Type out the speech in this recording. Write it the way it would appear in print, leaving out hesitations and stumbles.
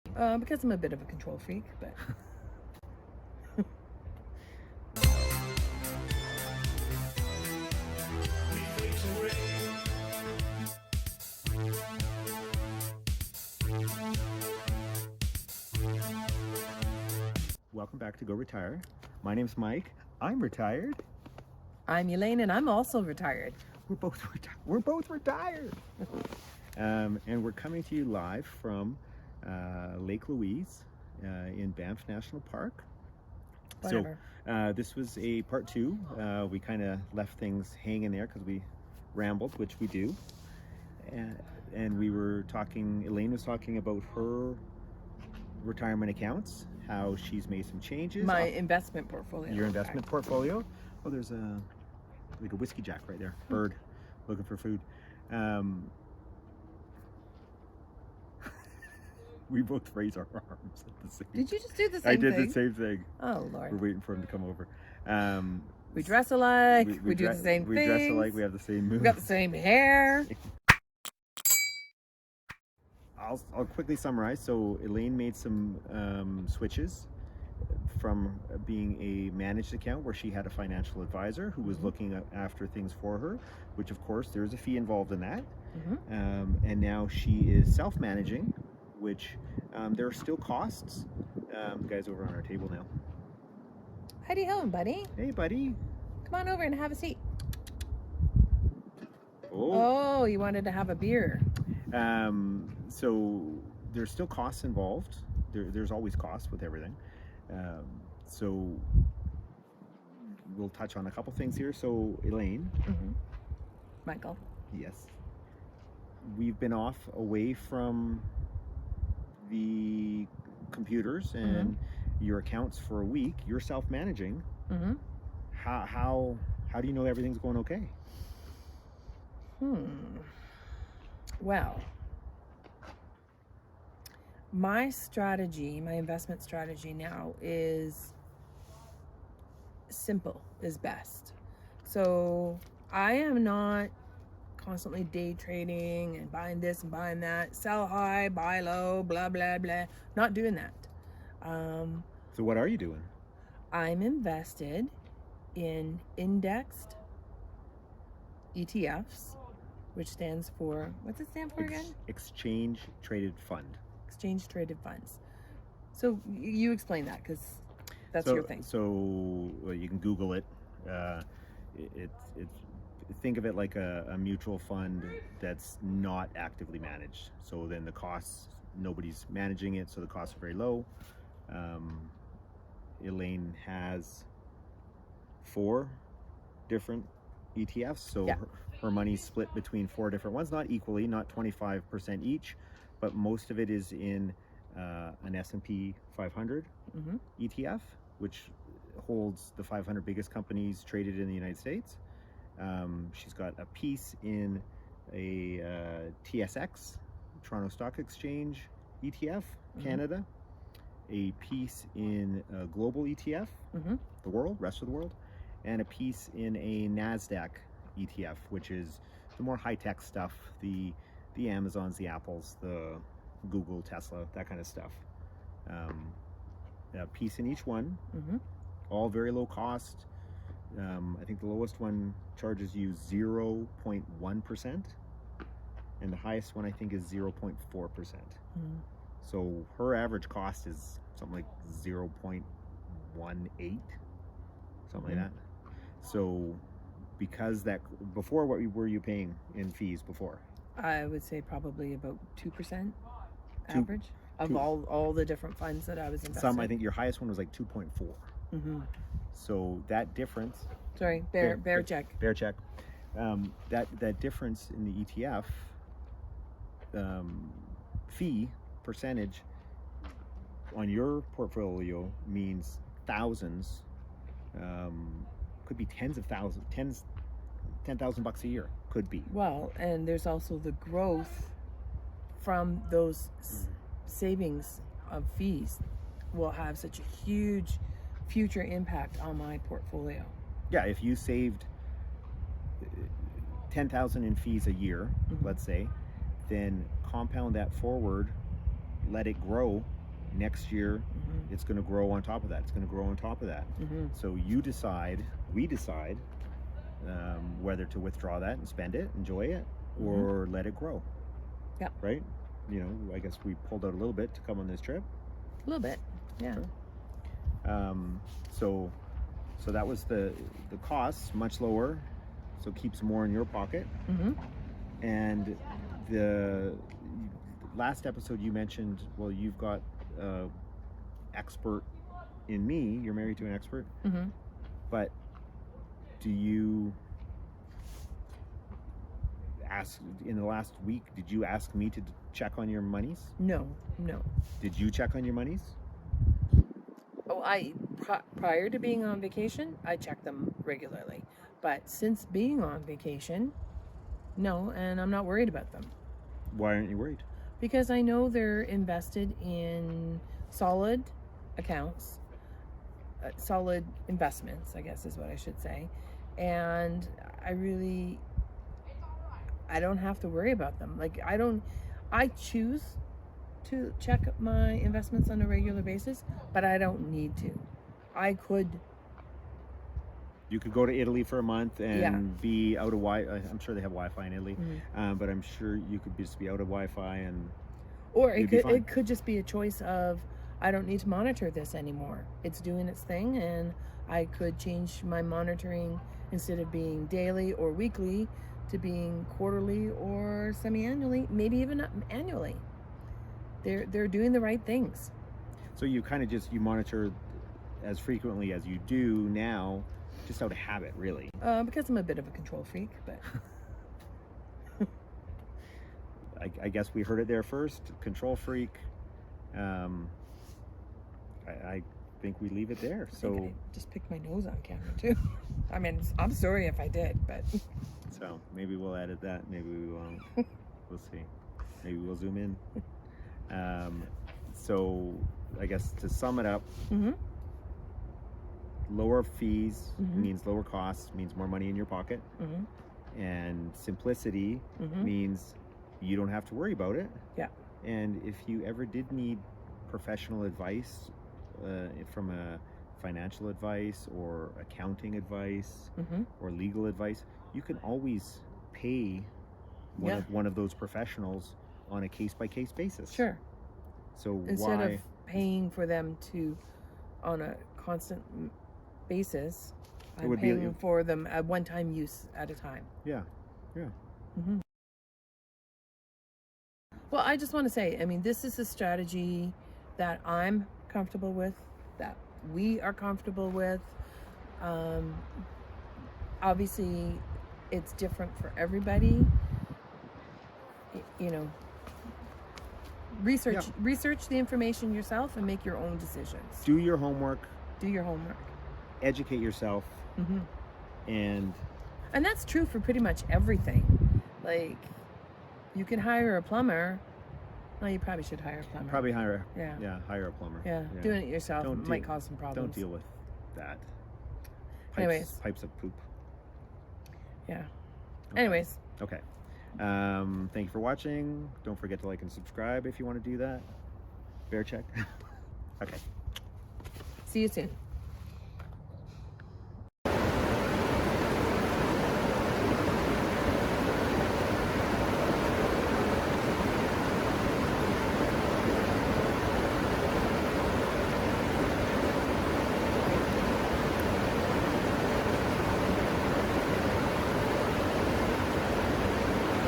Because I'm a bit of a control freak, but Welcome back to Go Retire. My name's Mike. I'm retired. I'm Elaine, and I'm also retired. We're both retired. And we're coming to you live from Lake Louise in Banff National Park. Whatever. So this was a part two. We kind of left things hanging there because we rambled, which we do. And we were talking, Elaine was talking about her retirement accounts, how she's made some changes. My investment portfolio. Your investment portfolio. Oh, there's like a whiskey jack right there. Bird looking for food. We both raise our arms at the same. Did you just do the same thing? I did the same thing. Oh, Lord. We're waiting for him to come over. We dress alike. We do the same things. We dress alike. We have the same moves. We got the same hair. I'll quickly summarize. So Elaine made some switches from being a managed account where she had a financial advisor who was looking after things for her, which of course there's a fee involved in that. And now she is self-managing, which there are still costs. The guy's over on our table now. Howdy ho, buddy. Hey, buddy. Come on over and have a seat. Oh, you wanted to have a beer. So there's still costs involved. There's always costs with everything. So we'll touch on a couple things here. So Elaine. Michael. Yes. We've been away from the computers and your accounts for a week. You're self-managing. How do you know everything's going okay? Well, my investment strategy now is simple is best. So I am not constantly day trading and buying this and buying that, sell high, buy low, blah, blah, blah. Not doing that. So what are you doing? I'm invested in indexed ETFs, which stands for, what's it stand for again? Exchange Traded Fund. Exchange Traded Funds. So you explain that, because that's your thing. So you can Google it. Think of it like a mutual fund that's not actively managed. So then the costs, nobody's managing it, so the costs are very low. Elaine has 4 different ETFs, so her money's split between 4 different ones, not equally, not 25% each, but most of it is in an S&P 500 ETF, which holds the 500 biggest companies traded in the United States. She's got a piece in a TSX, Toronto Stock Exchange ETF, Canada, a piece in a global ETF, the rest of the world, and a piece in a NASDAQ ETF, which is the more high-tech stuff, the Amazons, the Apples, the Google, Tesla, that kind of stuff. A piece in each one, all very low cost. I think the lowest one charges you 0.1%, and the highest one I think is 0.4%. So her average cost is something like 0.18, something like that. So because that, before, what were you paying in fees before? I would say probably about 2% average of all the different funds that I was investing. I think your highest one was like 2.4. So that difference. Sorry, bear check. Bear check. That difference in the ETF fee percentage on your portfolio means thousands, could be tens of thousands, $10,000 a year, could be. Well, and there's also the growth from those savings of fees will have such a huge future impact on my portfolio. Yeah, if you saved $10,000 in fees a year, let's say, then compound that forward let it grow. Next year, it's going to grow on top of that. It's going to grow on top of that. So you decide, we decide whether to withdraw that and spend it, enjoy it, or let it grow. Yeah. Right? You know, I guess we pulled out a little bit to come on this trip. A little bit, yeah. So that was the costs, much lower, so keeps more in your pocket. And the last episode you mentioned, well, you've got expert in me. You're married to an expert. But do you ask, in the last week, did you ask me to check on your monies? No. Did you check on your monies? Oh, prior to being on vacation, I check them regularly. But since being on vacation, no, and I'm not worried about them. Why aren't you worried? Because I know they're invested in solid accounts, solid investments, I guess is what I should say. And I don't have to worry about them. Like, I choose to check my investments on a regular basis, but I don't need to. You could go to Italy for a month and be out of Wi-Fi. I'm sure they have Wi-Fi in Italy, but I'm sure you could just be out of Wi-Fi or it could just be a choice of, I don't need to monitor this anymore. It's doing its thing, and I could change my monitoring, instead of being daily or weekly, to being quarterly or semi-annually, maybe even annually. They're doing the right things. So you kind of you monitor as frequently as you do now, just out of habit, really. Because I'm a bit of a control freak, but I guess we heard it there first. Control freak. I think we leave it there. So I just picked my nose on camera too. I mean, I'm sorry if I did, but so maybe we'll edit that. Maybe we won't. We'll see. Maybe we'll zoom in. So I guess to sum it up, lower fees means lower costs, means more money in your pocket. And simplicity means you don't have to worry about it. Yeah. And if you ever did need professional advice, from a financial advice or accounting advice or legal advice, you can always pay one of those professionals on a case-by-case basis. Sure. So instead of paying for them on a constant basis, I'm paying for them at one-time use at a time. Yeah. Well, I just want to say, I mean, this is a strategy that I'm comfortable with, that we are comfortable with. Obviously, it's different for everybody. You know, research the information yourself and make your own decisions. Do your homework. Educate yourself. And that's true for pretty much everything. Like, you can hire a plumber. Well, you probably should hire a plumber. hire a plumber. Yeah. Doing it yourself might cause some problems. Don't deal with that. Pipes of poop. Yeah. Okay. Anyways. Okay. Thank you for watching. Don't forget to like and subscribe if you want to do that. Bear check. Okay. See you soon.